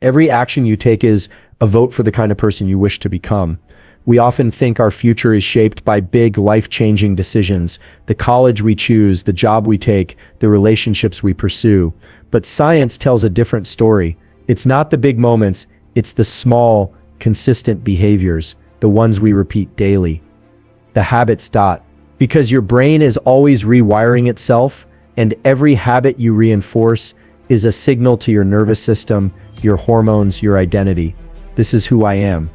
Every action you take is a vote for the kind of person you wish to become. We often think our future is shaped by big, life-changing decisions, the college we choose, the job we take, the relationships we pursue. But science tells a different story. It's not the big moments, it's the small, consistent behaviors, the ones we repeat daily. The habits. Because your brain is always rewiring itself, and every habit you reinforce is a signal to your nervous system, your hormones, your identity. This is who I am.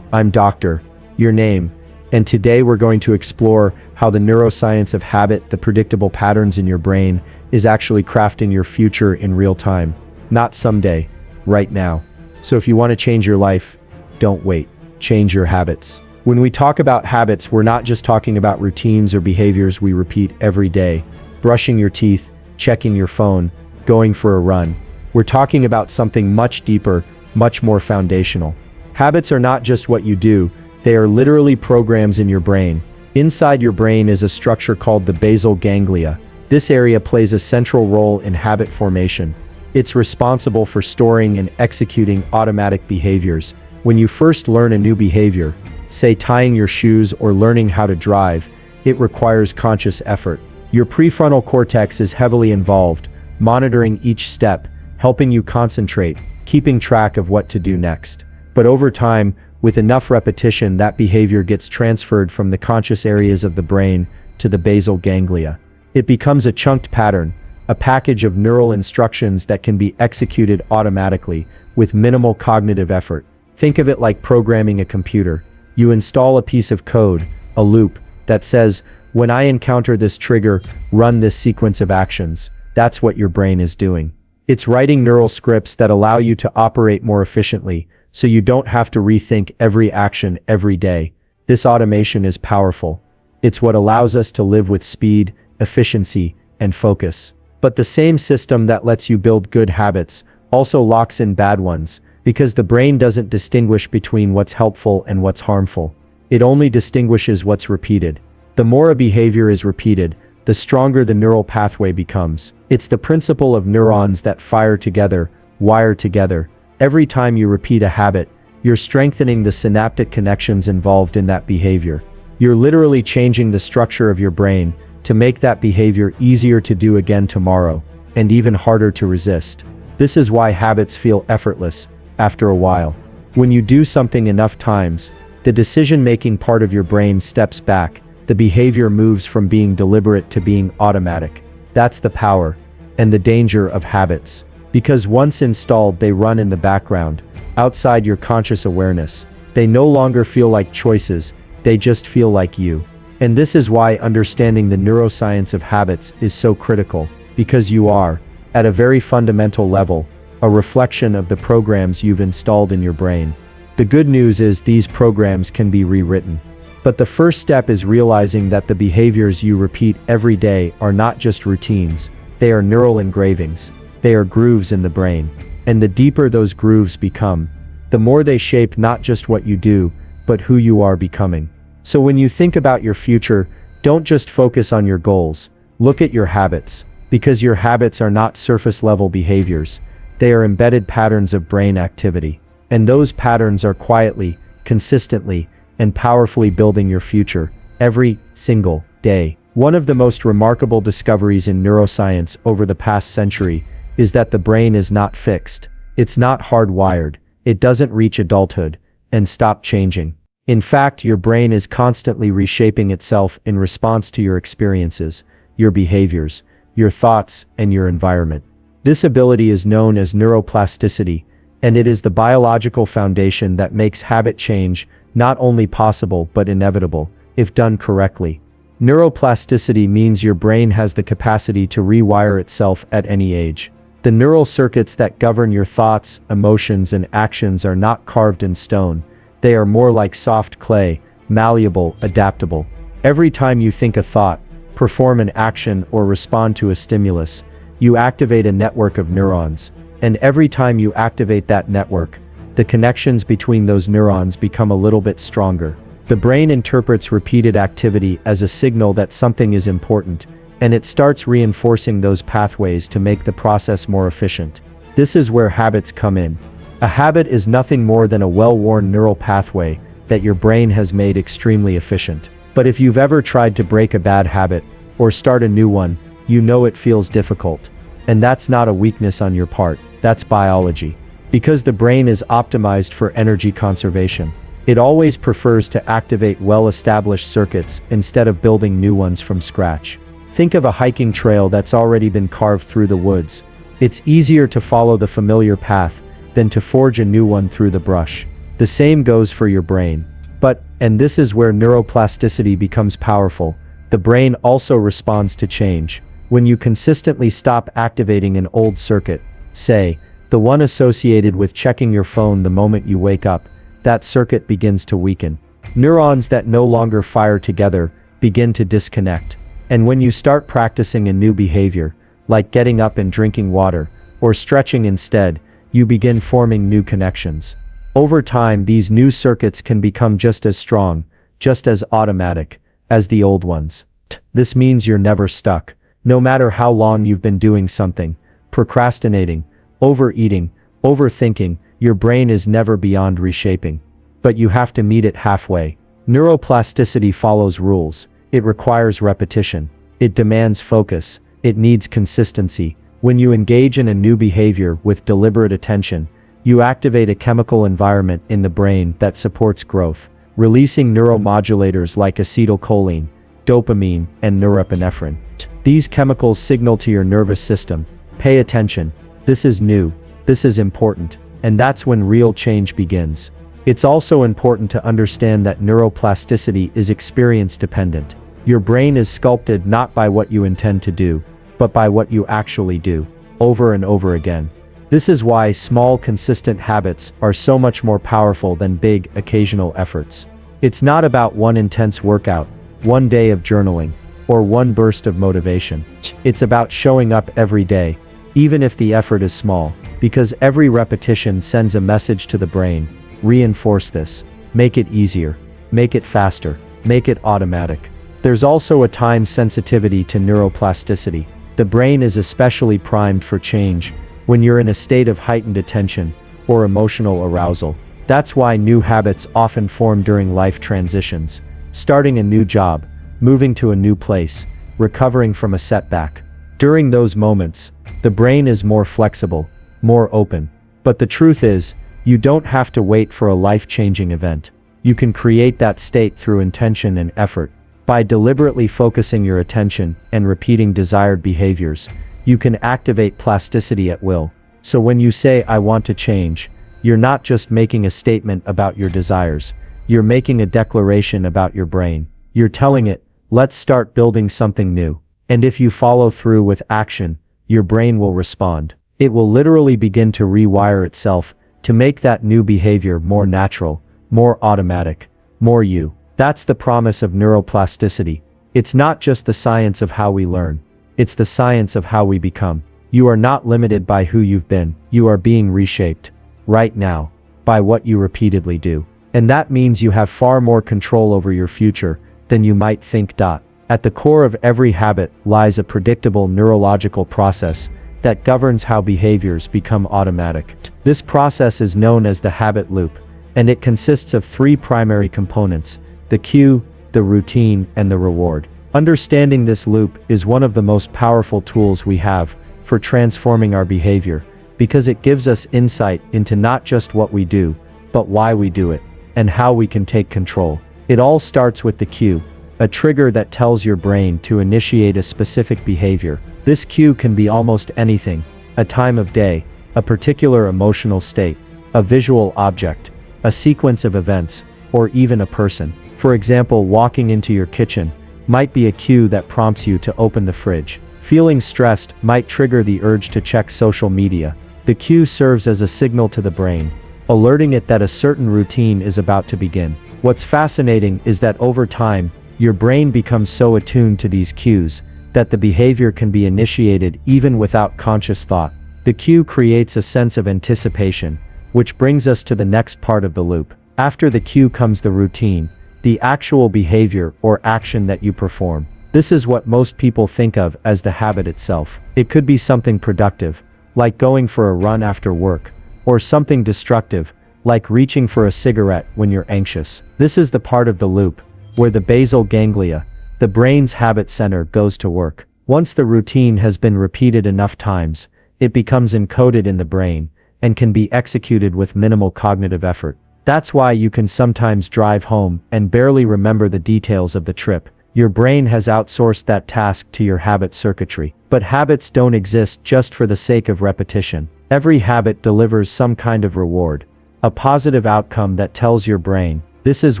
I'm Doctor, your name, and today we're going to explore how the neuroscience of habit, the predictable patterns in your brain, is actually crafting your future in real time. Not someday, right now. So if you want to change your life, don't wait. Change your habits. When we talk about habits, we're not just talking about routines or behaviors we repeat every day. Brushing your teeth, checking your phone, going for a run. We're talking about something much deeper, much more foundational. Habits are not just what you do, they are literally programs in your brain. Inside your brain is a structure called the basal ganglia. This area plays a central role in habit formation. It's responsible for storing and executing automatic behaviors. When you first learn a new behavior, say tying your shoes or learning how to drive, it requires conscious effort. Your prefrontal cortex is heavily involved, monitoring each step, helping you concentrate, keeping track of what to do next. But over time, with enough repetition, that behavior gets transferred from the conscious areas of the brain to the basal ganglia. It becomes a chunked pattern, a package of neural instructions that can be executed automatically with minimal cognitive effort. Think of it like programming a computer. You install a piece of code, a loop, that says, when I encounter this trigger, run this sequence of actions. That's what your brain is doing. It's writing neural scripts that allow you to operate more efficiently, so you don't have to rethink every action every day. This automation is powerful. It's what allows us to live with speed, efficiency, and focus. But the same system that lets you build good habits also locks in bad ones, because the brain doesn't distinguish between what's helpful and what's harmful. It only distinguishes what's repeated. The more a behavior is repeated, the stronger the neural pathway becomes. It's the principle of neurons that fire together, wire together. Every time you repeat a habit, you're strengthening the synaptic connections involved in that behavior. You're literally changing the structure of your brain to make that behavior easier to do again tomorrow, and even harder to resist. This is why habits feel effortless after a while. When you do something enough times, the decision-making part of your brain steps back. The behavior moves from being deliberate to being automatic. That's the power and the danger of habits. Because once installed, they run in the background, outside your conscious awareness. They no longer feel like choices, they just feel like you. And this is why understanding the neuroscience of habits is so critical, because you are, at a very fundamental level, a reflection of the programs you've installed in your brain. The good news is these programs can be rewritten. But the first step is realizing that the behaviors you repeat every day are not just routines, they are neural engravings. They are grooves in the brain. And the deeper those grooves become, the more they shape not just what you do, but who you are becoming. So when you think about your future, don't just focus on your goals. Look at your habits, because your habits are not surface-level behaviors. They are embedded patterns of brain activity. And those patterns are quietly, consistently, and powerfully building your future every single day. One of the most remarkable discoveries in neuroscience over the past century is that the brain is not fixed. It's not hardwired. It doesn't reach adulthood and stop changing. In fact, your brain is constantly reshaping itself in response to your experiences, your behaviors, your thoughts, and your environment. This ability is known as neuroplasticity, and it is the biological foundation that makes habit change not only possible but inevitable, if done correctly. Neuroplasticity means your brain has the capacity to rewire itself at any age. The neural circuits that govern your thoughts, emotions, and actions are not carved in stone. They are more like soft clay, malleable, adaptable. Every time you think a thought, perform an action, or respond to a stimulus, you activate a network of neurons. And every time you activate that network, the connections between those neurons become a little bit stronger. The brain interprets repeated activity as a signal that something is important, and it starts reinforcing those pathways to make the process more efficient. This is where habits come in. A habit is nothing more than a well-worn neural pathway that your brain has made extremely efficient. But if you've ever tried to break a bad habit or start a new one, you know it feels difficult. And that's not a weakness on your part, that's biology. Because the brain is optimized for energy conservation. It always prefers to activate well-established circuits instead of building new ones from scratch. Think of a hiking trail that's already been carved through the woods. It's easier to follow the familiar path than to forge a new one through the brush. The same goes for your brain. But, and this is where neuroplasticity becomes powerful, the brain also responds to change. When you consistently stop activating an old circuit, say, the one associated with checking your phone the moment you wake up, that circuit begins to weaken. Neurons that no longer fire together begin to disconnect. And when you start practicing a new behavior, like getting up and drinking water, or stretching instead, you begin forming new connections. Over time, these new circuits can become just as strong, just as automatic, as the old ones. This means you're never stuck. No matter how long you've been doing something, procrastinating, overeating, overthinking, your brain is never beyond reshaping. But you have to meet it halfway. Neuroplasticity follows rules. It requires repetition. It demands focus. It needs consistency. When you engage in a new behavior with deliberate attention, you activate a chemical environment in the brain that supports growth, releasing neuromodulators like acetylcholine, dopamine, and norepinephrine. These chemicals signal to your nervous system, pay attention, this is new, this is important, and that's when real change begins. It's also important to understand that neuroplasticity is experience dependent. Your brain is sculpted not by what you intend to do, but by what you actually do, over and over again. This is why small, consistent habits are so much more powerful than big, occasional efforts. It's not about one intense workout, one day of journaling, or one burst of motivation. It's about showing up every day, even if the effort is small, because every repetition sends a message to the brain. Reinforce this. Make it easier. Make it faster. Make it automatic. There's also a time sensitivity to neuroplasticity. The brain is especially primed for change when you're in a state of heightened attention or emotional arousal. That's why new habits often form during life transitions. Starting a new job, moving to a new place, recovering from a setback. During those moments, the brain is more flexible, more open. But the truth is, you don't have to wait for a life-changing event. You can create that state through intention and effort. By deliberately focusing your attention and repeating desired behaviors, you can activate plasticity at will. So when you say, I want to change, you're not just making a statement about your desires, you're making a declaration about your brain. You're telling it, let's start building something new. And if you follow through with action, your brain will respond. It will literally begin to rewire itself to make that new behavior more natural, more automatic, more you. That's the promise of neuroplasticity. It's not just the science of how we learn. It's the science of how we become. You are not limited by who you've been. You are being reshaped, right now, by what you repeatedly do. And that means you have far more control over your future than you might think. At the core of every habit lies a predictable neurological process that governs how behaviors become automatic. This process is known as the habit loop, and it consists of three primary components: the cue, the routine, and the reward. Understanding this loop is one of the most powerful tools we have for transforming our behavior, because it gives us insight into not just what we do, but why we do it, and how we can take control. It all starts with the cue, a trigger that tells your brain to initiate a specific behavior. This cue can be almost anything: a time of day, a particular emotional state, a visual object, a sequence of events, or even a person. For example, walking into your kitchen might be a cue that prompts you to open the fridge. Feeling stressed might trigger the urge to check social media. The cue serves as a signal to the brain, alerting it that a certain routine is about to begin. What's fascinating is that over time, your brain becomes so attuned to these cues that the behavior can be initiated even without conscious thought. The cue creates a sense of anticipation, which brings us to the next part of the loop. After the cue comes the routine, the actual behavior or action that you perform. This is what most people think of as the habit itself. It could be something productive, like going for a run after work, or something destructive, like reaching for a cigarette when you're anxious. This is the part of the loop where the basal ganglia, the brain's habit center, goes to work. Once the routine has been repeated enough times, it becomes encoded in the brain and can be executed with minimal cognitive effort. That's why you can sometimes drive home and barely remember the details of the trip. Your brain has outsourced that task to your habit circuitry. But habits don't exist just for the sake of repetition. Every habit delivers some kind of reward, a positive outcome that tells your brain, this is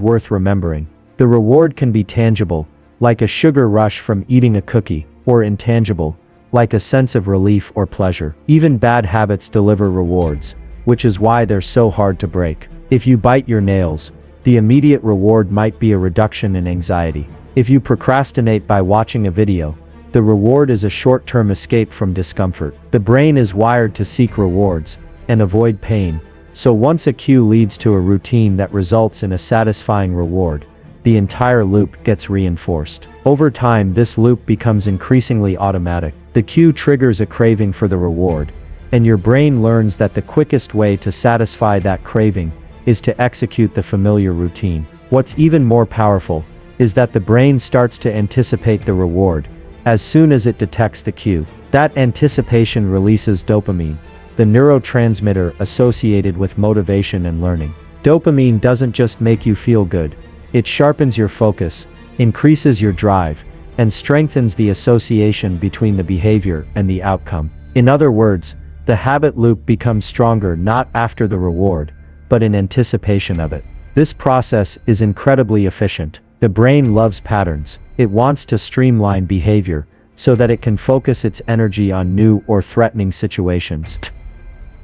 worth remembering. The reward can be tangible, like a sugar rush from eating a cookie, or intangible, like a sense of relief or pleasure. Even bad habits deliver rewards, which is why they're so hard to break. If you bite your nails, the immediate reward might be a reduction in anxiety. If you procrastinate by watching a video, the reward is a short-term escape from discomfort. The brain is wired to seek rewards and avoid pain, so once a cue leads to a routine that results in a satisfying reward, the entire loop gets reinforced. Over time, this loop becomes increasingly automatic. The cue triggers a craving for the reward, and your brain learns that the quickest way to satisfy that craving is to execute the familiar routine. What's even more powerful is that the brain starts to anticipate the reward as soon as it detects the cue. That anticipation releases dopamine, the neurotransmitter associated with motivation and learning. Dopamine doesn't just make you feel good, it sharpens your focus, increases your drive, and strengthens the association between the behavior and the outcome. In other words, the habit loop becomes stronger not after the reward, but in anticipation of it. This process is incredibly efficient. The brain loves patterns. It wants to streamline behavior so that it can focus its energy on new or threatening situations.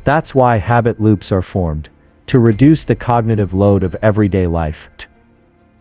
That's why habit loops are formed, to reduce the cognitive load of everyday life.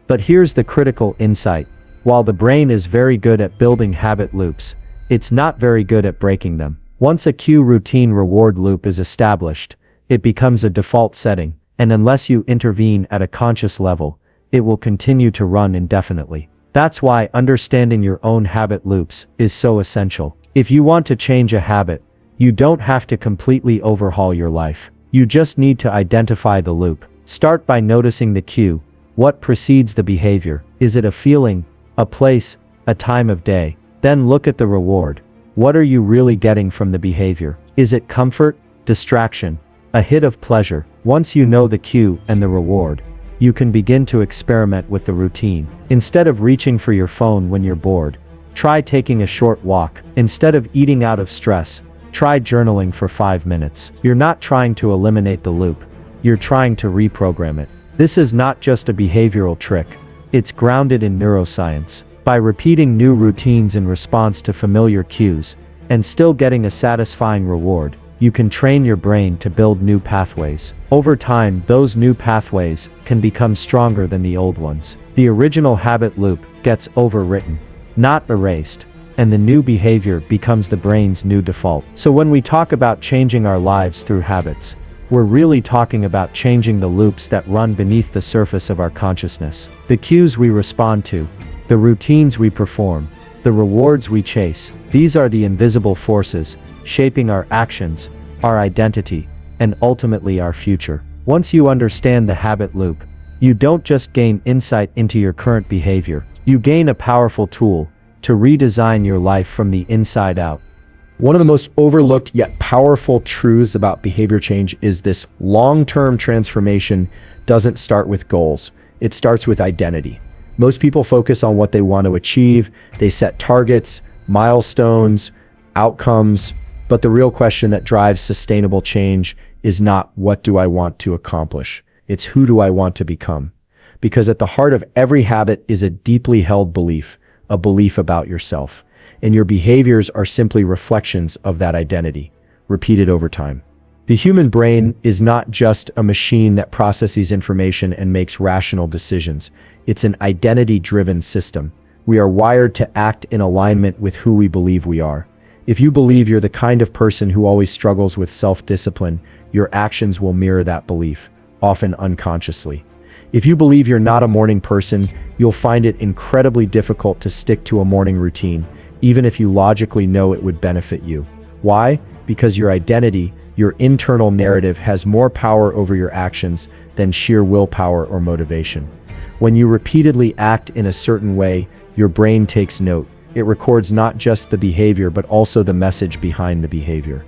But here's the critical insight. While the brain is very good at building habit loops, it's not very good at breaking them. Once a cue routine reward loop is established, it becomes a default setting, and unless you intervene at a conscious level, it will continue to run indefinitely. That's why understanding your own habit loops is so essential. If you want to change a habit, you don't have to completely overhaul your life. You just need to identify the loop. Start by noticing the cue. What precedes the behavior? Is it a feeling, a place, a time of day? Then look at the reward. What are you really getting from the behavior? Is it comfort, distraction, a hit of pleasure? Once you know the cue and the reward, you can begin to experiment with the routine. Instead of reaching for your phone when you're bored, try taking a short walk. Instead of eating out of stress, try journaling for 5 minutes. You're not trying to eliminate the loop, you're trying to reprogram it. This is not just a behavioral trick, it's grounded in neuroscience. By repeating new routines in response to familiar cues, and still getting a satisfying reward, you can train your brain to build new pathways. Over time, those new pathways can become stronger than the old ones. The original habit loop gets overwritten, not erased, and the new behavior becomes the brain's new default. So when we talk about changing our lives through habits, we're really talking about changing the loops that run beneath the surface of our consciousness. The cues we respond to, the routines we perform, the rewards we chase, these are the invisible forces shaping our actions, our identity, and ultimately our future. Once you understand the habit loop, you don't just gain insight into your current behavior, you gain a powerful tool to redesign your life from the inside out. One of the most overlooked yet powerful truths about behavior change is this: long-term transformation doesn't start with goals, it starts with identity. Most people focus on what they want to achieve, they set targets, milestones, outcomes, but the real question that drives sustainable change is not what do I want to accomplish, it's who do I want to become. Because at the heart of every habit is a deeply held belief, a belief about yourself. And your behaviors are simply reflections of that identity, repeated over time. The human brain is not just a machine that processes information and makes rational decisions. It's an identity-driven system. We are wired to act in alignment with who we believe we are. If you believe you're the kind of person who always struggles with self-discipline, your actions will mirror that belief, often unconsciously. If you believe you're not a morning person, you'll find it incredibly difficult to stick to a morning routine, even if you logically know it would benefit you. Why? Because your identity, Your internal narrative has more power over your actions than sheer willpower or motivation. When you repeatedly act in a certain way, your brain takes note. It records not just the behavior but also the message behind the behavior.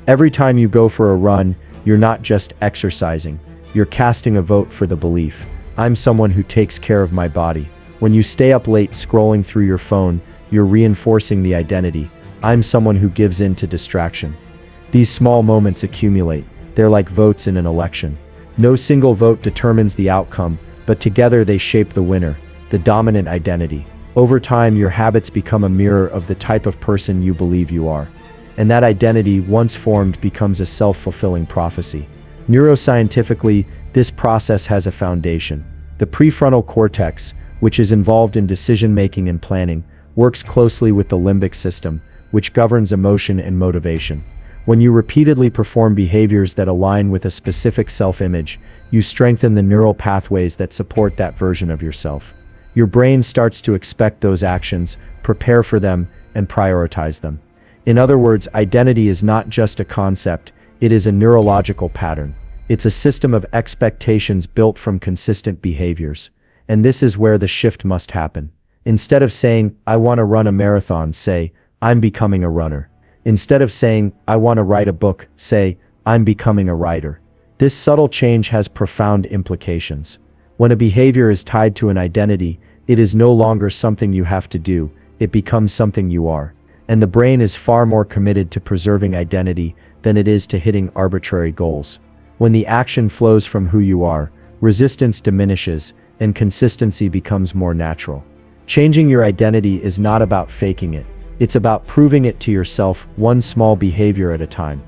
Every time you go for a run, you're not just exercising, you're casting a vote for the belief, I'm someone who takes care of my body. When you stay up late scrolling through your phone, you're reinforcing the identity, I'm someone who gives in to distraction. These small moments accumulate. They're like votes in an election. No single vote determines the outcome, but together they shape the winner, the dominant identity. Over time, your habits become a mirror of the type of person you believe you are. And that identity, once formed, becomes a self-fulfilling prophecy. Neuroscientifically, this process has a foundation. The prefrontal cortex, which is involved in decision-making and planning, works closely with the limbic system, which governs emotion and motivation. When you repeatedly perform behaviors that align with a specific self-image, you strengthen the neural pathways that support that version of yourself. Your brain starts to expect those actions, prepare for them, and prioritize them. In other words, identity is not just a concept, it is a neurological pattern. It's a system of expectations built from consistent behaviors. And this is where the shift must happen. Instead of saying, I want to run a marathon, say, I'm becoming a runner. Instead of saying, I want to write a book, say, I'm becoming a writer. This subtle change has profound implications. When a behavior is tied to an identity, it is no longer something you have to do, it becomes something you are. And the brain is far more committed to preserving identity than it is to hitting arbitrary goals. When the action flows from who you are, resistance diminishes, and consistency becomes more natural. Changing your identity is not about faking it. It's about proving it to yourself, one small behavior at a time.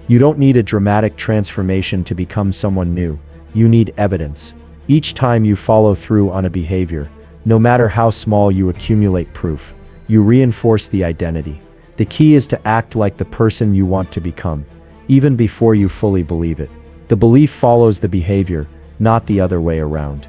You don't need a dramatic transformation to become someone new. You need evidence. Each time you follow through on a behavior, no matter how small, you accumulate proof. You reinforce the identity. The key is to act like the person you want to become, even before you fully believe it. The belief follows the behavior, not the other way around.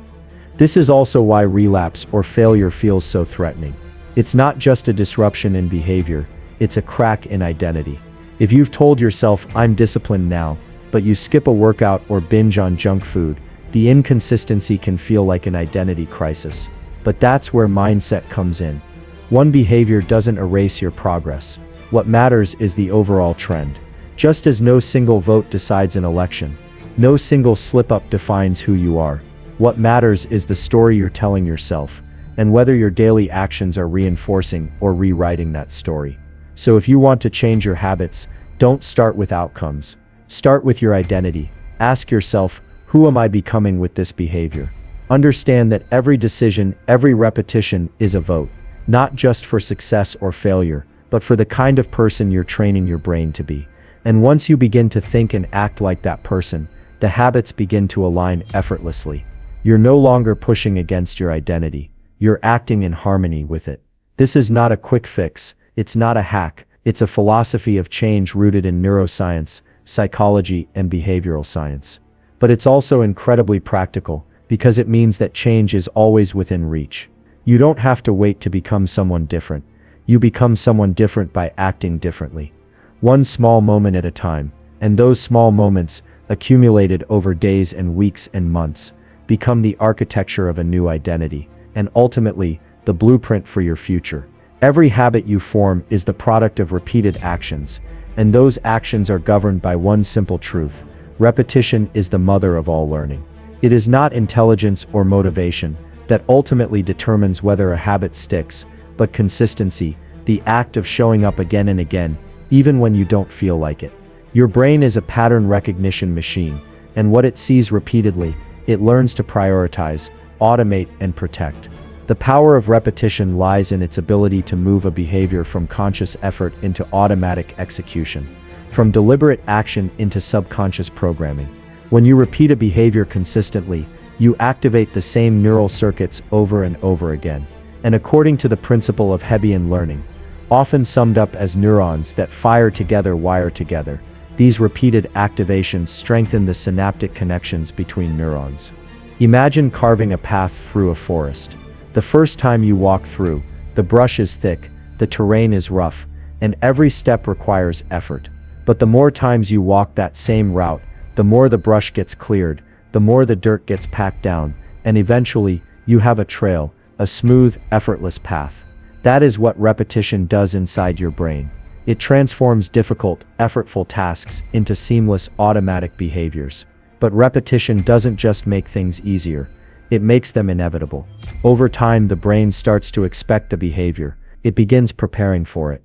This is also why relapse or failure feels so threatening. It's not just a disruption in behavior, it's a crack in identity. If you've told yourself, I'm disciplined now, but you skip a workout or binge on junk food, the inconsistency can feel like an identity crisis. But that's where mindset comes in. One behavior doesn't erase your progress. What matters is the overall trend. Just as no single vote decides an election, no single slip-up defines who you are. What matters is the story you're telling yourself, and whether your daily actions are reinforcing or rewriting that story. So if you want to change your habits, don't start with outcomes. Start with your identity. Ask yourself, who am I becoming with this behavior? Understand that every decision, every repetition is a vote, not just for success or failure, but for the kind of person you're training your brain to be. And once you begin to think and act like that person, the habits begin to align effortlessly. You're no longer pushing against your identity. You're acting in harmony with it. This is not a quick fix. It's not a hack. It's a philosophy of change rooted in neuroscience, psychology, and behavioral science. But it's also incredibly practical, because it means that change is always within reach. You don't have to wait to become someone different. You become someone different by acting differently. One small moment at a time, and those small moments, accumulated over days and weeks and months, become the architecture of a new identity, and ultimately, the blueprint for your future. Every habit you form is the product of repeated actions, and those actions are governed by one simple truth: repetition is the mother of all learning. It is not intelligence or motivation that ultimately determines whether a habit sticks, but consistency, the act of showing up again and again, even when you don't feel like it. Your brain is a pattern recognition machine, and what it sees repeatedly, it learns to prioritize, automate, and protect. The power of repetition lies in its ability to move a behavior from conscious effort into automatic execution, from deliberate action into subconscious programming. When you repeat a behavior consistently, you activate the same neural circuits over and over again. And according to the principle of Hebbian learning, often summed up as neurons that fire together wire together, these repeated activations strengthen the synaptic connections between neurons. Imagine carving a path through a forest. The first time you walk through, the brush is thick, the terrain is rough, and every step requires effort. But the more times you walk that same route, the more the brush gets cleared, the more the dirt gets packed down, and eventually, you have a trail, a smooth, effortless path. That is what repetition does inside your brain. It transforms difficult, effortful tasks into seamless, automatic behaviors. But repetition doesn't just make things easier, it makes them inevitable. Over time, the brain starts to expect the behavior. It begins preparing for it.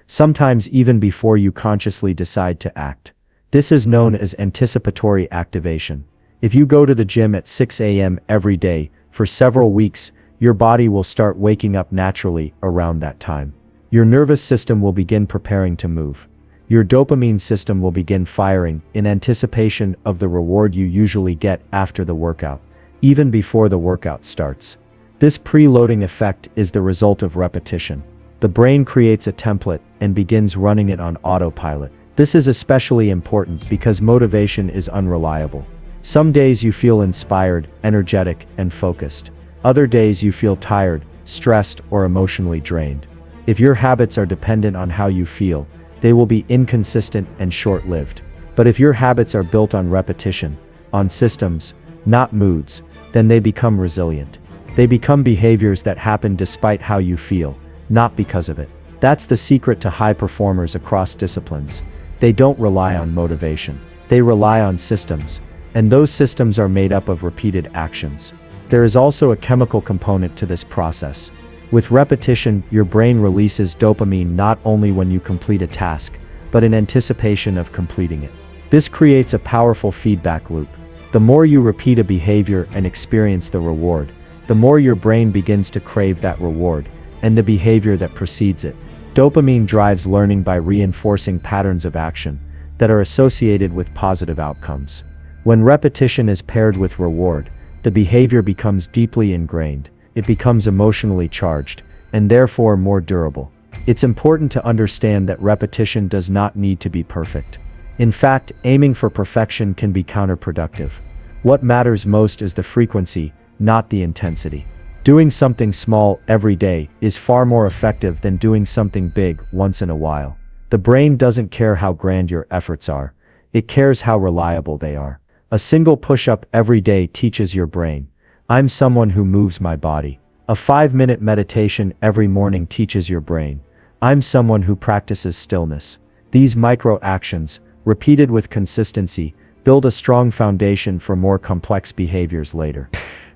Sometimes even before you consciously decide to act. This is known as anticipatory activation. If you go to the gym at 6 a.m. every day, for several weeks, your body will start waking up naturally around that time. Your nervous system will begin preparing to move. Your dopamine system will begin firing in anticipation of the reward you usually get after the workout, even before the workout starts. This preloading effect is the result of repetition. The brain creates a template and begins running it on autopilot. This is especially important because motivation is unreliable. Some days you feel inspired, energetic, and focused. Other days you feel tired, stressed, or emotionally drained. If your habits are dependent on how you feel, they will be inconsistent and short-lived. But if your habits are built on repetition, on systems, not moods, then they become resilient. They become behaviors that happen despite how you feel, not because of it. That's the secret to high performers across disciplines. They don't rely on motivation. They rely on systems, and those systems are made up of repeated actions. There is also a chemical component to this process. With repetition, your brain releases dopamine not only when you complete a task, but in anticipation of completing it. This creates a powerful feedback loop. The more you repeat a behavior and experience the reward, the more your brain begins to crave that reward and the behavior that precedes it. Dopamine drives learning by reinforcing patterns of action that are associated with positive outcomes. When repetition is paired with reward, the behavior becomes deeply ingrained. It becomes emotionally charged, and therefore more durable. It's important to understand that repetition does not need to be perfect. In fact, aiming for perfection can be counterproductive. What matters most is the frequency, not the intensity. Doing something small every day is far more effective than doing something big once in a while. The brain doesn't care how grand your efforts are. It cares how reliable they are. A single push-up every day teaches your brain, I'm someone who moves my body. A 5-minute meditation every morning teaches your brain, I'm someone who practices stillness. These micro-actions, repeated with consistency, build a strong foundation for more complex behaviors later.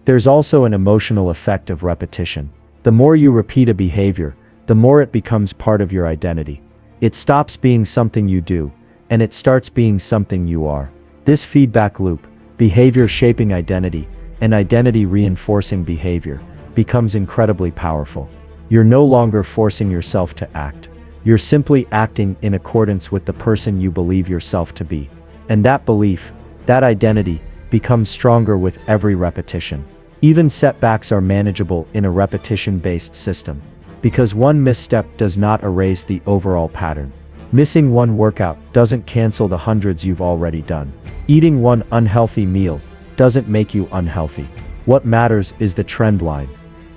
There's also an emotional effect of repetition. The more you repeat a behavior, the more it becomes part of your identity. It stops being something you do, and it starts being something you are. This feedback loop, behavior shaping identity, and identity reinforcing behavior, becomes incredibly powerful. You're no longer forcing yourself to act. You're simply acting in accordance with the person you believe yourself to be. And that belief, that identity, becomes stronger with every repetition. Even setbacks are manageable in a repetition-based system, because one misstep does not erase the overall pattern. Missing one workout doesn't cancel the hundreds you've already done. Eating one unhealthy meal doesn't make you unhealthy. What matters is the trend line,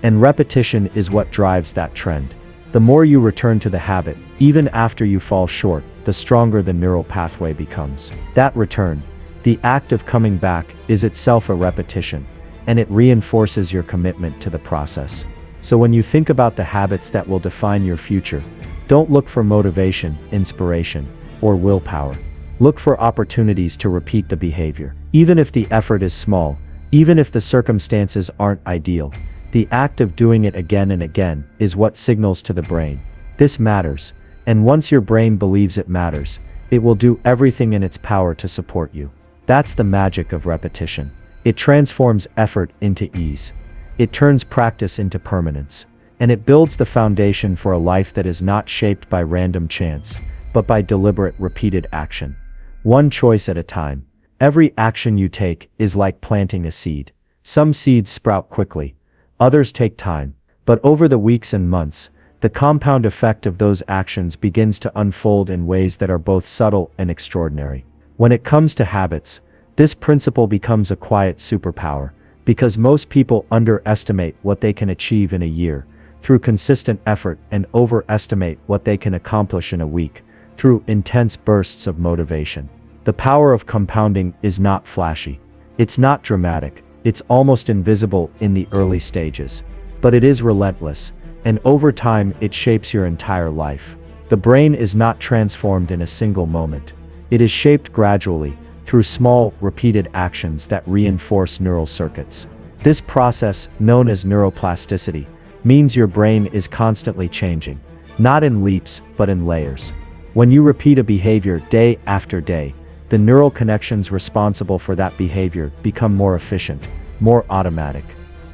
and repetition is what drives that trend. The more you return to the habit, even after you fall short, the stronger the neural pathway becomes. That return, the act of coming back, is itself a repetition, and it reinforces your commitment to the process. So when you think about the habits that will define your future, don't look for motivation, inspiration, or willpower. Look for opportunities to repeat the behavior. Even if the effort is small, even if the circumstances aren't ideal, the act of doing it again and again is what signals to the brain, this matters. And once your brain believes it matters, it will do everything in its power to support you. That's the magic of repetition. It transforms effort into ease. It turns practice into permanence. And it builds the foundation for a life that is not shaped by random chance, but by deliberate, repeated action. One choice at a time. Every action you take is like planting a seed. Some seeds sprout quickly, others take time, but over the weeks and months, the compound effect of those actions begins to unfold in ways that are both subtle and extraordinary. When it comes to habits, this principle becomes a quiet superpower, because most people underestimate what they can achieve in a year through consistent effort and overestimate what they can accomplish in a week through intense bursts of motivation. The power of compounding is not flashy. It's not dramatic. It's almost invisible in the early stages. But it is relentless, and over time it shapes your entire life. The brain is not transformed in a single moment. It is shaped gradually, through small, repeated actions that reinforce neural circuits. This process, known as neuroplasticity, means your brain is constantly changing, not in leaps, but in layers. When you repeat a behavior day after day, the neural connections responsible for that behavior become more efficient, more automatic.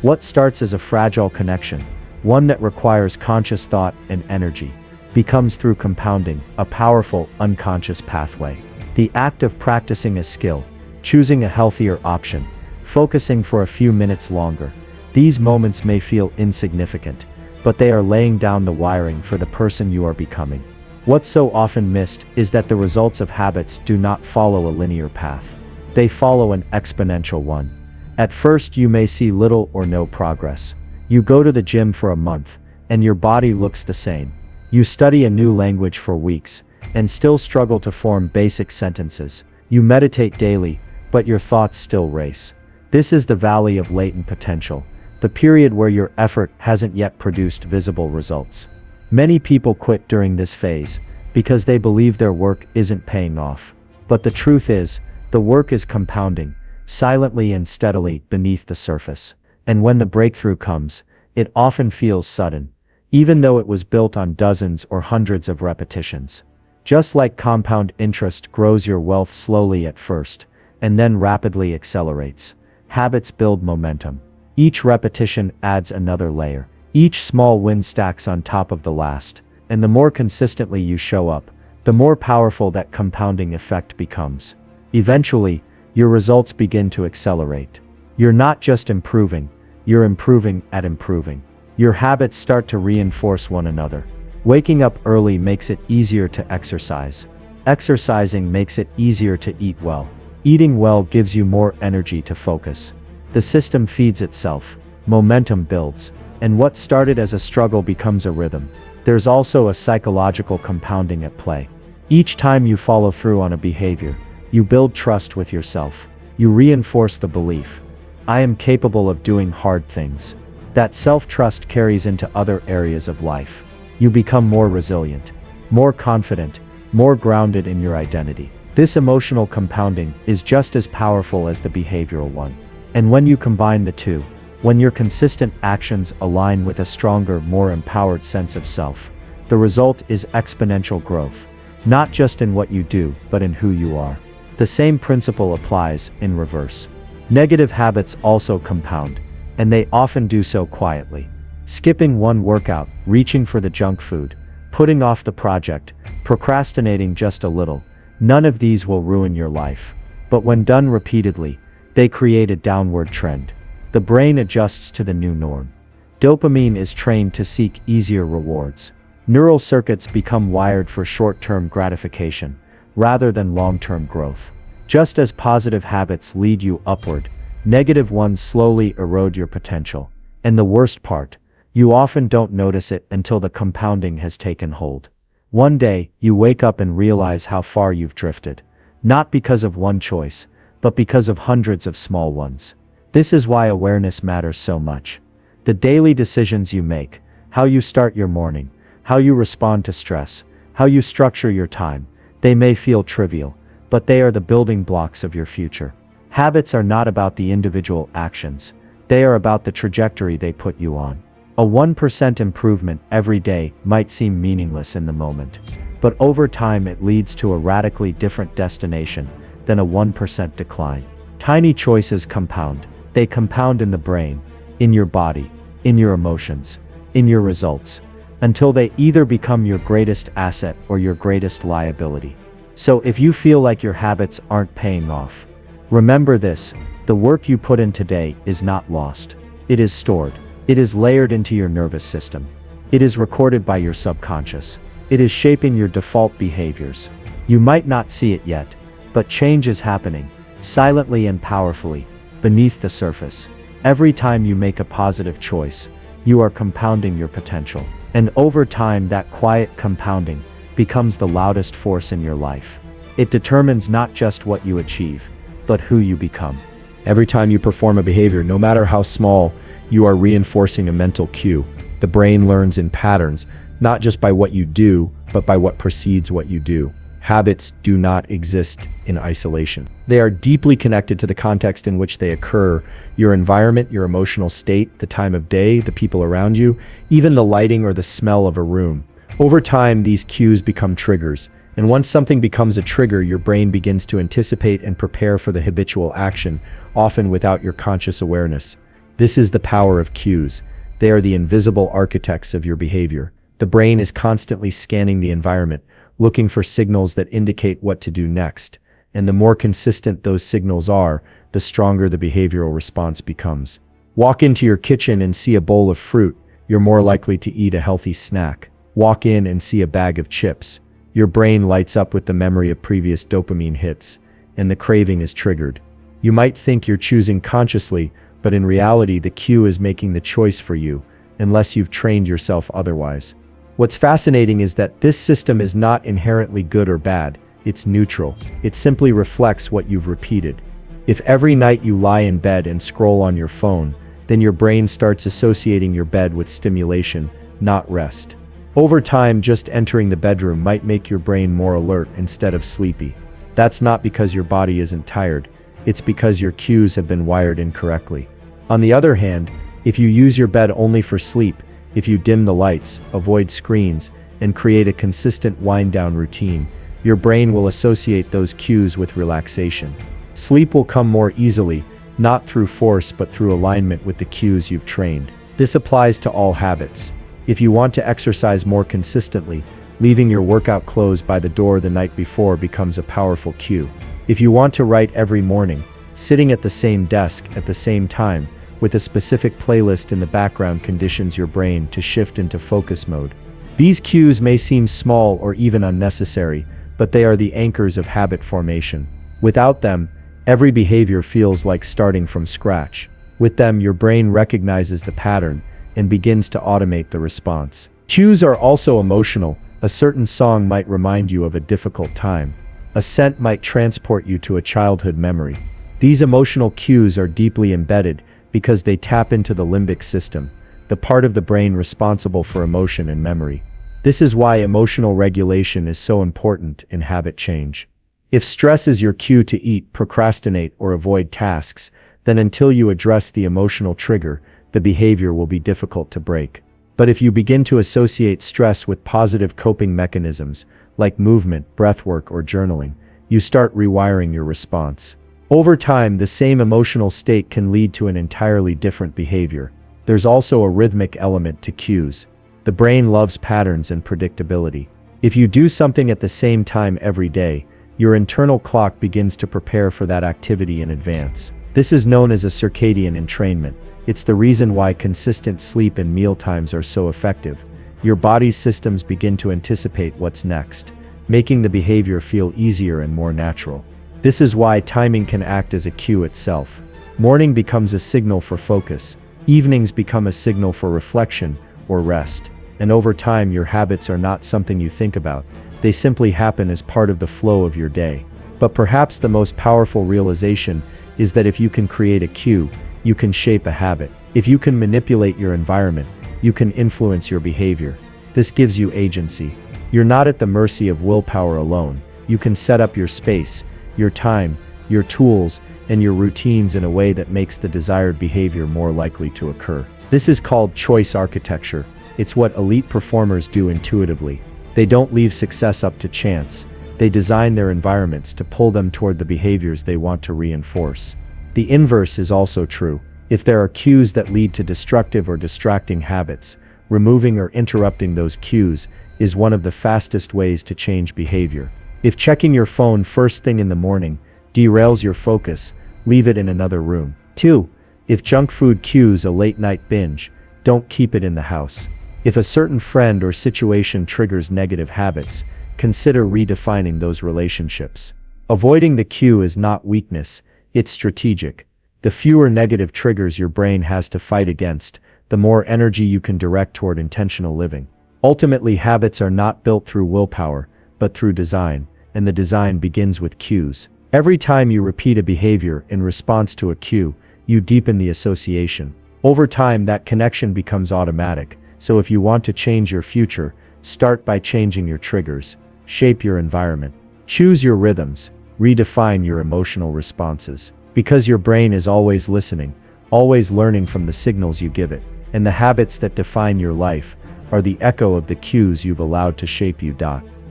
What starts as a fragile connection, one that requires conscious thought and energy, becomes through compounding a powerful, unconscious pathway. The act of practicing a skill, choosing a healthier option, focusing for a few minutes longer, these moments may feel insignificant, but they are laying down the wiring for the person you are becoming. What's so often missed is that the results of habits do not follow a linear path. They follow an exponential one. At first you may see little or no progress. You go to the gym for a month, and your body looks the same. You study a new language for weeks, and still struggle to form basic sentences. You meditate daily, but your thoughts still race. This is the valley of latent potential, the period where your effort hasn't yet produced visible results. Many people quit during this phase because they believe their work isn't paying off. But the truth is, the work is compounding, silently and steadily beneath the surface. And when the breakthrough comes, it often feels sudden, even though it was built on dozens or hundreds of repetitions. Just like compound interest grows your wealth slowly at first, and then rapidly accelerates, habits build momentum. Each repetition adds another layer. Each small win stacks on top of the last, and the more consistently you show up, the more powerful that compounding effect becomes. Eventually, your results begin to accelerate. You're not just improving, you're improving at improving. Your habits start to reinforce one another. Waking up early makes it easier to exercise. Exercising makes it easier to eat well. Eating well gives you more energy to focus. The system feeds itself, momentum builds, and what started as a struggle becomes a rhythm. There's also a psychological compounding at play. Each time you follow through on a behavior, you build trust with yourself. You reinforce the belief, I am capable of doing hard things. That self-trust carries into other areas of life. You become more resilient, more confident, more grounded in your identity. This emotional compounding is just as powerful as the behavioral one. And when you combine the two, when your consistent actions align with a stronger, more empowered sense of self, the result is exponential growth, not just in what you do, but in who you are. The same principle applies in reverse. Negative habits also compound, and they often do so quietly. Skipping one workout, reaching for the junk food, putting off the project, procrastinating just a little, none of these will ruin your life. But when done repeatedly, they create a downward trend. The brain adjusts to the new norm. Dopamine is trained to seek easier rewards. Neural circuits become wired for short-term gratification, rather than long-term growth. Just as positive habits lead you upward, negative ones slowly erode your potential. And the worst part, you often don't notice it until the compounding has taken hold. One day, you wake up and realize how far you've drifted. Not because of one choice, but because of hundreds of small ones. This is why awareness matters so much. The daily decisions you make, how you start your morning, how you respond to stress, how you structure your time, they may feel trivial, but they are the building blocks of your future. Habits are not about the individual actions, they are about the trajectory they put you on. A 1% improvement every day might seem meaningless in the moment, but over time it leads to a radically different destination than a 1% decline. Tiny choices compound. They compound in the brain, in your body, in your emotions, in your results, until they either become your greatest asset or your greatest liability. So if you feel like your habits aren't paying off, remember this: the work you put in today is not lost. It is stored. It is layered into your nervous system. It is recorded by your subconscious. It is shaping your default behaviors. You might not see it yet, but change is happening, silently and powerfully, beneath the surface. Every time you make a positive choice, you are compounding your potential. And over time, that quiet compounding becomes the loudest force in your life. It determines not just what you achieve, but who you become. Every time you perform a behavior, no matter how small, you are reinforcing a mental cue. The brain learns in patterns, not just by what you do, but by what precedes what you do. Habits do not exist in isolation. They are deeply connected to the context in which they occur, your environment, your emotional state, the time of day, the people around you, even the lighting or the smell of a room. Over time, these cues become triggers, and once something becomes a trigger, your brain begins to anticipate and prepare for the habitual action, often without your conscious awareness. This is the power of cues. They are the invisible architects of your behavior. The brain is constantly scanning the environment, looking for signals that indicate what to do next. And the more consistent those signals are, the stronger the behavioral response becomes. Walk into your kitchen and see a bowl of fruit, you're more likely to eat a healthy snack. Walk in and see a bag of chips. Your brain lights up with the memory of previous dopamine hits, and the craving is triggered. You might think you're choosing consciously, but in reality, the cue is making the choice for you, unless you've trained yourself otherwise. What's fascinating is that this system is not inherently good or bad, it's neutral. It simply reflects what you've repeated. If every night you lie in bed and scroll on your phone, then your brain starts associating your bed with stimulation, not rest. Over time, just entering the bedroom might make your brain more alert instead of sleepy. That's not because your body isn't tired, it's because your cues have been wired incorrectly. On the other hand, if you use your bed only for sleep, if you dim the lights, avoid screens, and create a consistent wind-down routine, your brain will associate those cues with relaxation. Sleep will come more easily, not through force but through alignment with the cues you've trained. This applies to all habits. If you want to exercise more consistently, leaving your workout clothes by the door the night before becomes a powerful cue. If you want to write every morning, sitting at the same desk at the same time, with a specific playlist in the background conditions your brain to shift into focus mode. These cues may seem small or even unnecessary, but they are the anchors of habit formation. Without them, every behavior feels like starting from scratch. With them, your brain recognizes the pattern and begins to automate the response. Cues are also emotional. A certain song might remind you of a difficult time. A scent might transport you to a childhood memory. These emotional cues are deeply embedded because they tap into the limbic system, the part of the brain responsible for emotion and memory. This is why emotional regulation is so important in habit change. If stress is your cue to eat, procrastinate, or avoid tasks, then until you address the emotional trigger, the behavior will be difficult to break. But if you begin to associate stress with positive coping mechanisms, like movement, breathwork, or journaling, you start rewiring your response. Over time, the same emotional state can lead to an entirely different behavior. There's also a rhythmic element to cues. The brain loves patterns and predictability. If you do something at the same time every day, your internal clock begins to prepare for that activity in advance. This is known as a circadian entrainment. It's the reason why consistent sleep and meal times are so effective. Your body's systems begin to anticipate what's next, making the behavior feel easier and more natural. This is why timing can act as a cue itself. Morning becomes a signal for focus. Evenings become a signal for reflection or rest. And over time, your habits are not something you think about. They simply happen as part of the flow of your day. But perhaps the most powerful realization is that if you can create a cue, you can shape a habit. If you can manipulate your environment, you can influence your behavior. This gives you agency. You're not at the mercy of willpower alone. You can set up your space, your time, your tools, and your routines in a way that makes the desired behavior more likely to occur. This is called choice architecture. It's what elite performers do intuitively. They don't leave success up to chance. They design their environments to pull them toward the behaviors they want to reinforce. The inverse is also true. If there are cues that lead to destructive or distracting habits, removing or interrupting those cues is one of the fastest ways to change behavior. If checking your phone first thing in the morning derails your focus, leave it in another room. 2. If junk food cues a late-night binge, don't keep it in the house. If a certain friend or situation triggers negative habits, consider redefining those relationships. Avoiding the cue is not weakness, it's strategic. The fewer negative triggers your brain has to fight against, the more energy you can direct toward intentional living. Ultimately, habits are not built through willpower, but through design, and the design begins with cues. Every time you repeat a behavior in response to a cue, you deepen the association. Over time, that connection becomes automatic, so if you want to change your future, start by changing your triggers, shape your environment, choose your rhythms, redefine your emotional responses. Because your brain is always listening, always learning from the signals you give it, and the habits that define your life are the echo of the cues you've allowed to shape you.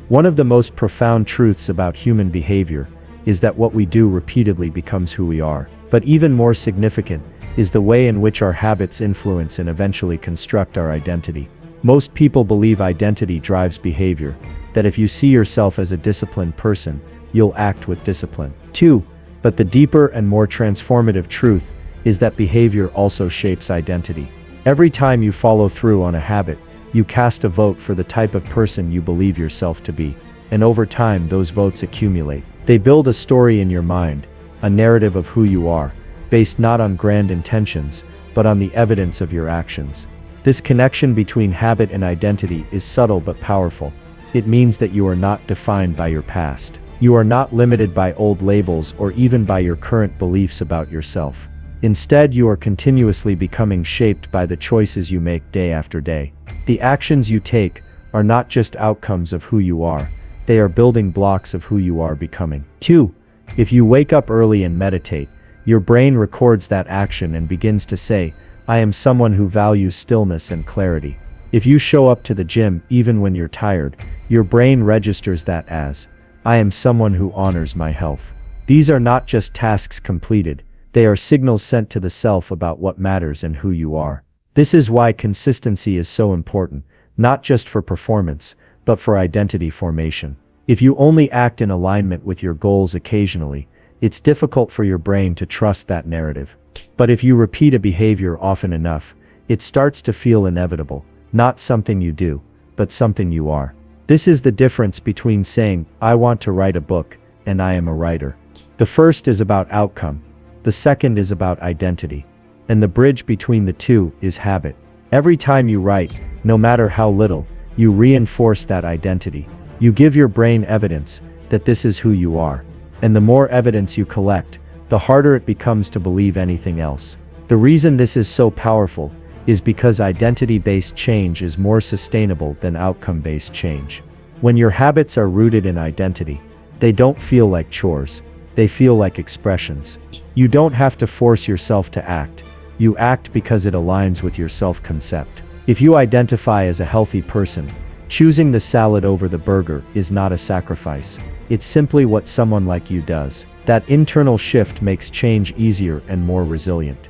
One of the most profound truths about human behavior is that what we do repeatedly becomes who we are. But even more significant is the way in which our habits influence and eventually construct our identity. Most people believe identity drives behavior, that if you see yourself as a disciplined person, you'll act with discipline. 2. But the deeper and more transformative truth is that behavior also shapes identity. Every time you follow through on a habit, you cast a vote for the type of person you believe yourself to be. And over time, those votes accumulate. They build a story in your mind, a narrative of who you are, based not on grand intentions, but on the evidence of your actions. This connection between habit and identity is subtle but powerful. It means that you are not defined by your past. You are not limited by old labels or even by your current beliefs about yourself. Instead, you are continuously becoming shaped by the choices you make day after day. The actions you take are not just outcomes of who you are, they are building blocks of who you are becoming. 2. If you wake up early and meditate, your brain records that action and begins to say, I am someone who values stillness and clarity. If you show up to the gym even when you're tired, your brain registers that as, I am someone who honors my health. These are not just tasks completed, they are signals sent to the self about what matters and who you are. This is why consistency is so important, not just for performance, but for identity formation. If you only act in alignment with your goals occasionally, it's difficult for your brain to trust that narrative. But if you repeat a behavior often enough, it starts to feel inevitable, not something you do, but something you are. This is the difference between saying, I want to write a book, and I am a writer. The first is about outcome, the second is about identity. And the bridge between the two is habit. Every time you write, no matter how little, you reinforce that identity. You give your brain evidence that this is who you are. And the more evidence you collect, the harder it becomes to believe anything else. The reason this is so powerful is because identity-based change is more sustainable than outcome-based change. When your habits are rooted in identity, they don't feel like chores, they feel like expressions. You don't have to force yourself to act. You act because it aligns with your self-concept. If you identify as a healthy person, choosing the salad over the burger is not a sacrifice. It's simply what someone like you does. That internal shift makes change easier and more resilient,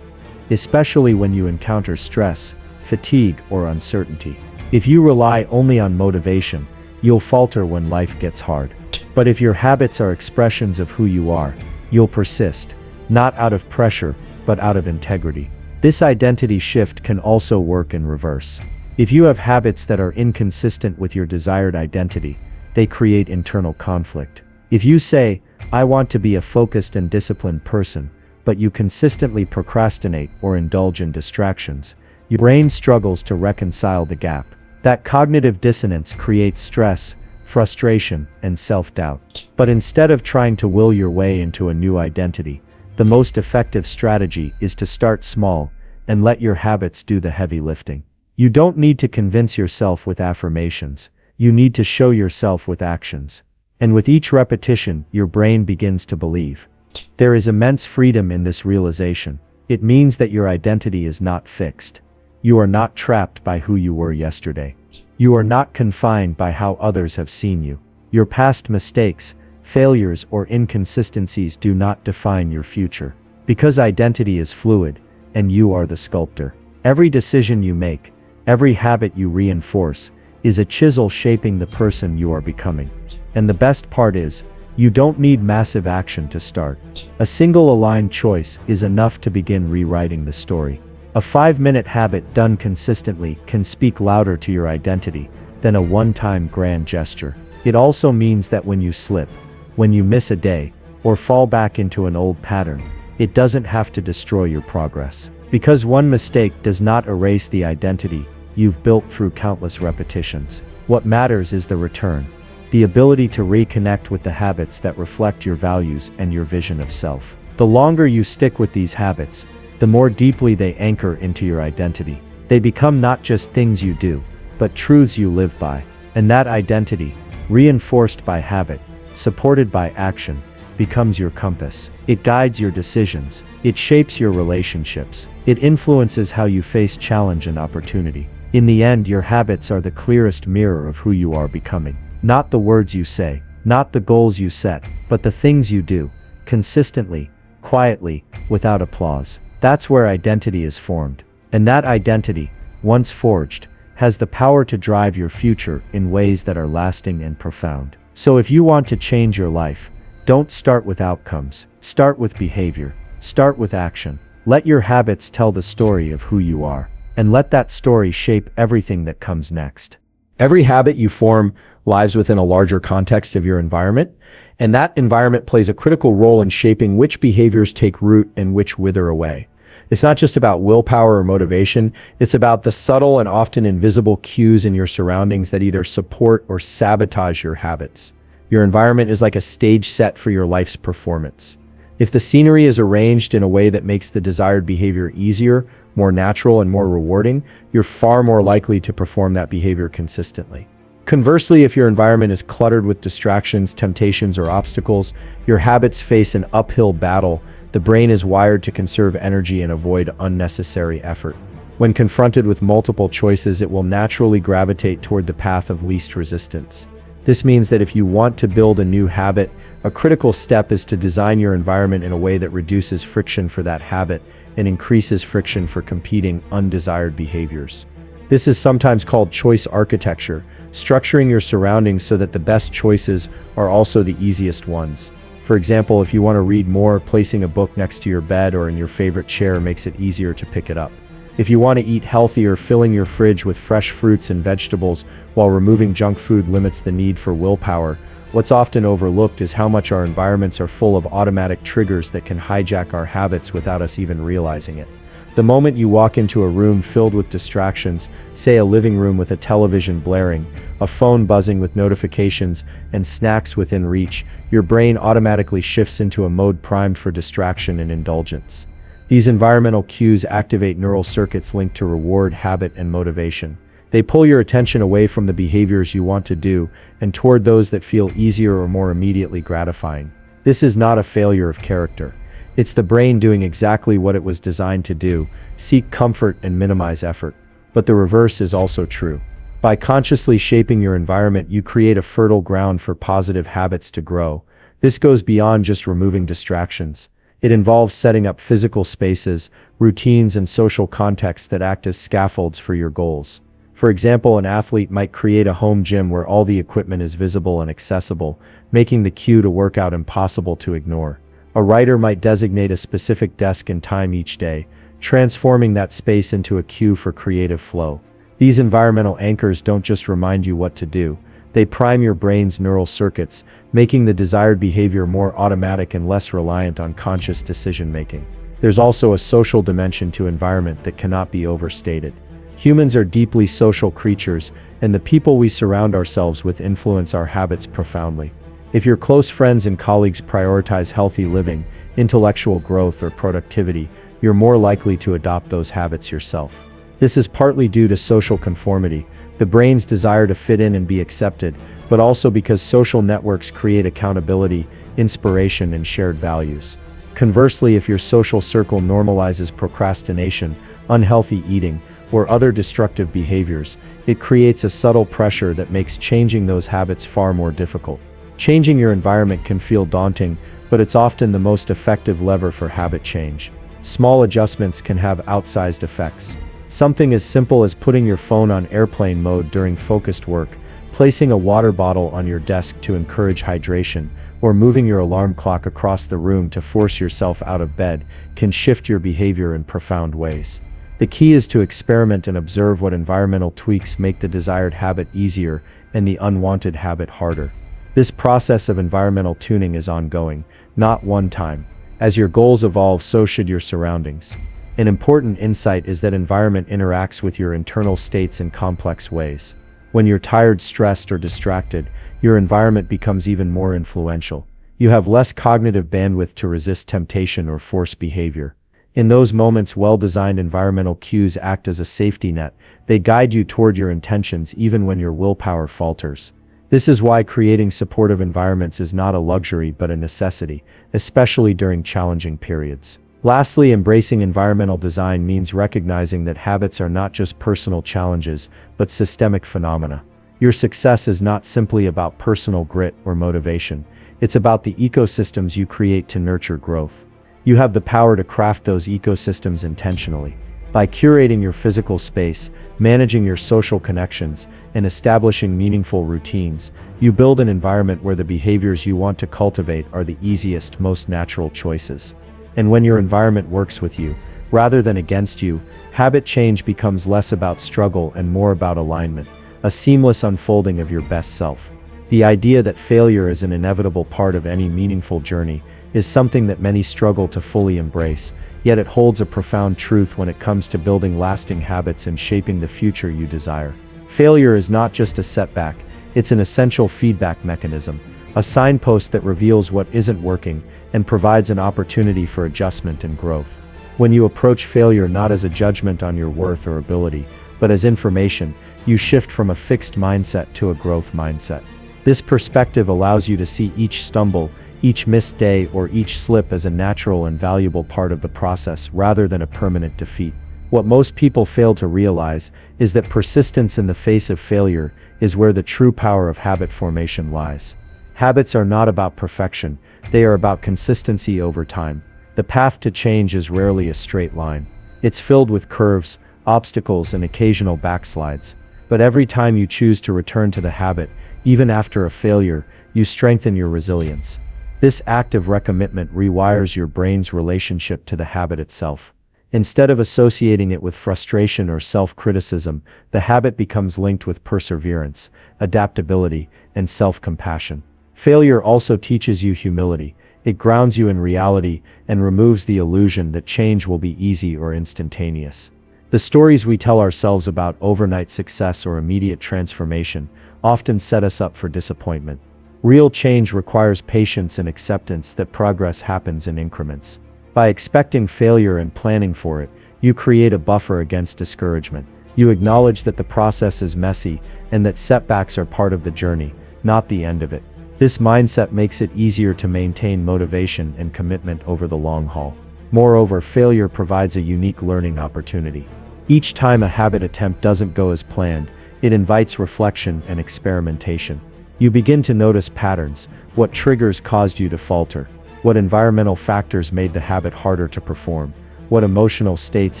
especially when you encounter stress, fatigue, or uncertainty. If you rely only on motivation, you'll falter when life gets hard. But if your habits are expressions of who you are, you'll persist, not out of pressure, but out of integrity. This identity shift can also work in reverse. If you have habits that are inconsistent with your desired identity, they create internal conflict. If you say, I want to be a focused and disciplined person, but you consistently procrastinate or indulge in distractions, your brain struggles to reconcile the gap. That cognitive dissonance creates stress, frustration, and self-doubt. But instead of trying to will your way into a new identity, the most effective strategy is to start small and let your habits do the heavy lifting. You don't need to convince yourself with affirmations. You need to show yourself with actions. And with each repetition, your brain begins to believe. There is immense freedom in this realization. It means that your identity is not fixed. You are not trapped by who you were yesterday. You are not confined by how others have seen you. Your past mistakes, failures, or inconsistencies do not define your future. Because identity is fluid, and you are the sculptor. Every decision you make, every habit you reinforce, is a chisel shaping the person you are becoming. And the best part is, you don't need massive action to start. A single aligned choice is enough to begin rewriting the story. A 5-minute habit done consistently can speak louder to your identity than a one-time grand gesture. It also means that when you slip, when you miss a day, or fall back into an old pattern, it doesn't have to destroy your progress. Because one mistake does not erase the identity you've built through countless repetitions. What matters is the return, the ability to reconnect with the habits that reflect your values and your vision of self. The longer you stick with these habits, the more deeply they anchor into your identity. They become not just things you do, but truths you live by. And that identity, reinforced by habit, supported by action, becomes your compass. It guides your decisions. It shapes your relationships. It influences how you face challenge and opportunity. In the end, your habits are the clearest mirror of who you are becoming. Not the words you say, not the goals you set, but the things you do, consistently, quietly, without applause. That's where identity is formed. And that identity, once forged, has the power to drive your future in ways that are lasting and profound. So if you want to change your life, don't start with outcomes. Start with behavior. Start with action. Let your habits tell the story of who you are, and let that story shape everything that comes next. Every habit you form lies within a larger context of your environment, and that environment plays a critical role in shaping which behaviors take root and which wither away. It's not just about willpower or motivation, it's about the subtle and often invisible cues in your surroundings that either support or sabotage your habits. Your environment is like a stage set for your life's performance. If the scenery is arranged in a way that makes the desired behavior easier, more natural, and more rewarding, you're far more likely to perform that behavior consistently. Conversely, if your environment is cluttered with distractions, temptations, or obstacles, your habits face an uphill battle. The brain is wired to conserve energy and avoid unnecessary effort. When confronted with multiple choices, it will naturally gravitate toward the path of least resistance. This means that if you want to build a new habit, a critical step is to design your environment in a way that reduces friction for that habit and increases friction for competing, undesired behaviors. This is sometimes called choice architecture, structuring your surroundings so that the best choices are also the easiest ones. For example, if you want to read more, placing a book next to your bed or in your favorite chair makes it easier to pick it up. If you want to eat healthier, filling your fridge with fresh fruits and vegetables while removing junk food limits the need for willpower. What's often overlooked is how much our environments are full of automatic triggers that can hijack our habits without us even realizing it. The moment you walk into a room filled with distractions, say a living room with a television blaring, a phone buzzing with notifications, and snacks within reach, your brain automatically shifts into a mode primed for distraction and indulgence. These environmental cues activate neural circuits linked to reward, habit, and motivation. They pull your attention away from the behaviors you want to do and toward those that feel easier or more immediately gratifying. This is not a failure of character. It's the brain doing exactly what it was designed to do: seek comfort and minimize effort. But the reverse is also true. By consciously shaping your environment, you create a fertile ground for positive habits to grow. This goes beyond just removing distractions. It involves setting up physical spaces, routines, and social contexts that act as scaffolds for your goals. For example, an athlete might create a home gym where all the equipment is visible and accessible, making the cue to work out impossible to ignore. A writer might designate a specific desk and time each day, transforming that space into a cue for creative flow. These environmental anchors don't just remind you what to do, they prime your brain's neural circuits, making the desired behavior more automatic and less reliant on conscious decision-making. There's also a social dimension to environment that cannot be overstated. Humans are deeply social creatures, and the people we surround ourselves with influence our habits profoundly. If your close friends and colleagues prioritize healthy living, intellectual growth, or productivity, you're more likely to adopt those habits yourself. This is partly due to social conformity, the brain's desire to fit in and be accepted, but also because social networks create accountability, inspiration, and shared values. Conversely, if your social circle normalizes procrastination, unhealthy eating, or other destructive behaviors, it creates a subtle pressure that makes changing those habits far more difficult. Changing your environment can feel daunting, but it's often the most effective lever for habit change. Small adjustments can have outsized effects. Something as simple as putting your phone on airplane mode during focused work, placing a water bottle on your desk to encourage hydration, or moving your alarm clock across the room to force yourself out of bed can shift your behavior in profound ways. The key is to experiment and observe what environmental tweaks make the desired habit easier and the unwanted habit harder. This process of environmental tuning is ongoing, not one time. As your goals evolve, so should your surroundings. An important insight is that environment interacts with your internal states in complex ways. When you're tired, stressed, or distracted, your environment becomes even more influential. You have less cognitive bandwidth to resist temptation or force behavior. In those moments, well-designed environmental cues act as a safety net. They guide you toward your intentions even when your willpower falters. This is why creating supportive environments is not a luxury but a necessity, especially during challenging periods. Lastly, embracing environmental design means recognizing that habits are not just personal challenges, but systemic phenomena. Your success is not simply about personal grit or motivation. It's about the ecosystems you create to nurture growth. You have the power to craft those ecosystems intentionally. By curating your physical space, managing your social connections, and establishing meaningful routines, you build an environment where the behaviors you want to cultivate are the easiest, most natural choices. And when your environment works with you, rather than against you, habit change becomes less about struggle and more about alignment, a seamless unfolding of your best self. The idea that failure is an inevitable part of any meaningful journey is something that many struggle to fully embrace, yet it holds a profound truth when it comes to building lasting habits and shaping the future you desire. Failure is not just a setback, it's an essential feedback mechanism, a signpost that reveals what isn't working and provides an opportunity for adjustment and growth. When you approach failure not as a judgment on your worth or ability, but as information, you shift from a fixed mindset to a growth mindset. This perspective allows you to see each stumble, each missed day, or each slip as a natural and valuable part of the process rather than a permanent defeat. What most people fail to realize is that persistence in the face of failure is where the true power of habit formation lies. Habits are not about perfection, they are about consistency over time. The path to change is rarely a straight line. It's filled with curves, obstacles, and occasional backslides. But every time you choose to return to the habit, even after a failure, you strengthen your resilience. This act of recommitment rewires your brain's relationship to the habit itself. Instead of associating it with frustration or self-criticism, the habit becomes linked with perseverance, adaptability, and self-compassion. Failure also teaches you humility. It grounds you in reality and removes the illusion that change will be easy or instantaneous. The stories we tell ourselves about overnight success or immediate transformation often set us up for disappointment. Real change requires patience and acceptance that progress happens in increments. By expecting failure and planning for it, you create a buffer against discouragement. You acknowledge that the process is messy and that setbacks are part of the journey, not the end of it. This mindset makes it easier to maintain motivation and commitment over the long haul. Moreover, failure provides a unique learning opportunity. Each time a habit attempt doesn't go as planned, it invites reflection and experimentation. You begin to notice patterns, what triggers caused you to falter, what environmental factors made the habit harder to perform, what emotional states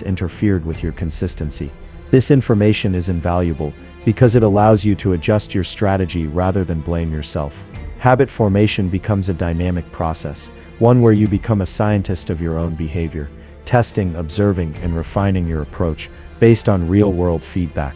interfered with your consistency. This information is invaluable because it allows you to adjust your strategy rather than blame yourself. Habit formation becomes a dynamic process, one where you become a scientist of your own behavior, testing, observing, and refining your approach based on real-world feedback.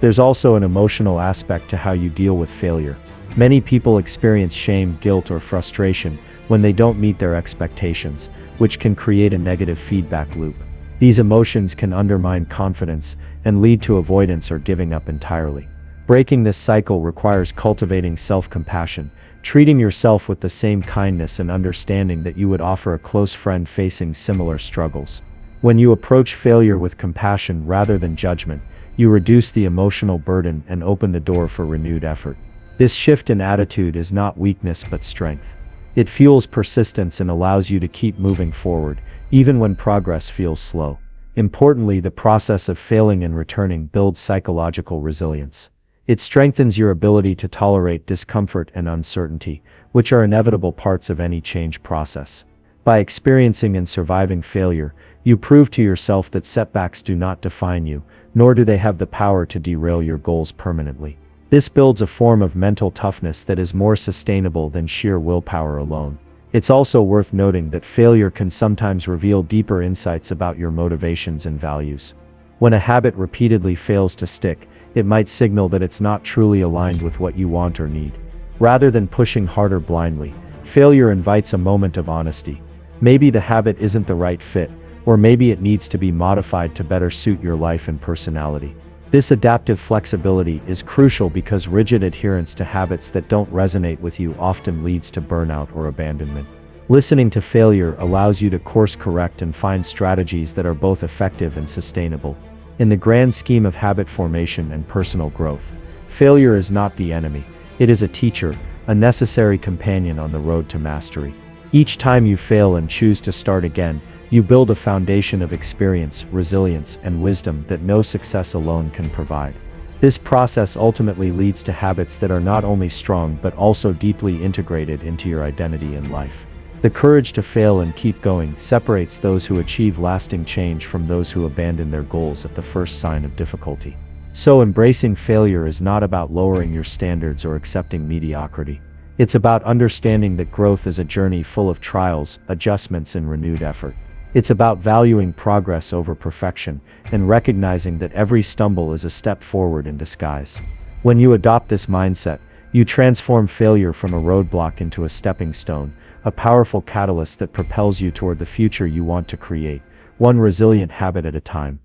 There's also an emotional aspect to how you deal with failure. Many people experience shame, guilt, or frustration when they don't meet their expectations, which can create a negative feedback loop. These emotions can undermine confidence and lead to avoidance or giving up entirely. Breaking this cycle requires cultivating self-compassion, treating yourself with the same kindness and understanding that you would offer a close friend facing similar struggles. When you approach failure with compassion rather than judgment, you reduce the emotional burden and open the door for renewed effort. This shift in attitude is not weakness but strength. It fuels persistence and allows you to keep moving forward, even when progress feels slow. Importantly, the process of failing and returning builds psychological resilience. It strengthens your ability to tolerate discomfort and uncertainty, which are inevitable parts of any change process. By experiencing and surviving failure, you prove to yourself that setbacks do not define you, nor do they have the power to derail your goals permanently. This builds a form of mental toughness that is more sustainable than sheer willpower alone. It's also worth noting that failure can sometimes reveal deeper insights about your motivations and values. When a habit repeatedly fails to stick, it might signal that it's not truly aligned with what you want or need. Rather than pushing harder blindly, failure invites a moment of honesty. Maybe the habit isn't the right fit, or maybe it needs to be modified to better suit your life and personality. This adaptive flexibility is crucial because rigid adherence to habits that don't resonate with you often leads to burnout or abandonment. Listening to failure allows you to course correct and find strategies that are both effective and sustainable. In the grand scheme of habit formation and personal growth, failure is not the enemy. It is a teacher, a necessary companion on the road to mastery. Each time you fail and choose to start again, you build a foundation of experience, resilience, and wisdom that no success alone can provide. This process ultimately leads to habits that are not only strong but also deeply integrated into your identity and life. The courage to fail and keep going separates those who achieve lasting change from those who abandon their goals at the first sign of difficulty. So embracing failure is not about lowering your standards or accepting mediocrity. It's about understanding that growth is a journey full of trials, adjustments, and renewed effort. It's about valuing progress over perfection and recognizing that every stumble is a step forward in disguise. When you adopt this mindset, you transform failure from a roadblock into a stepping stone, a powerful catalyst that propels you toward the future you want to create, one resilient habit at a time.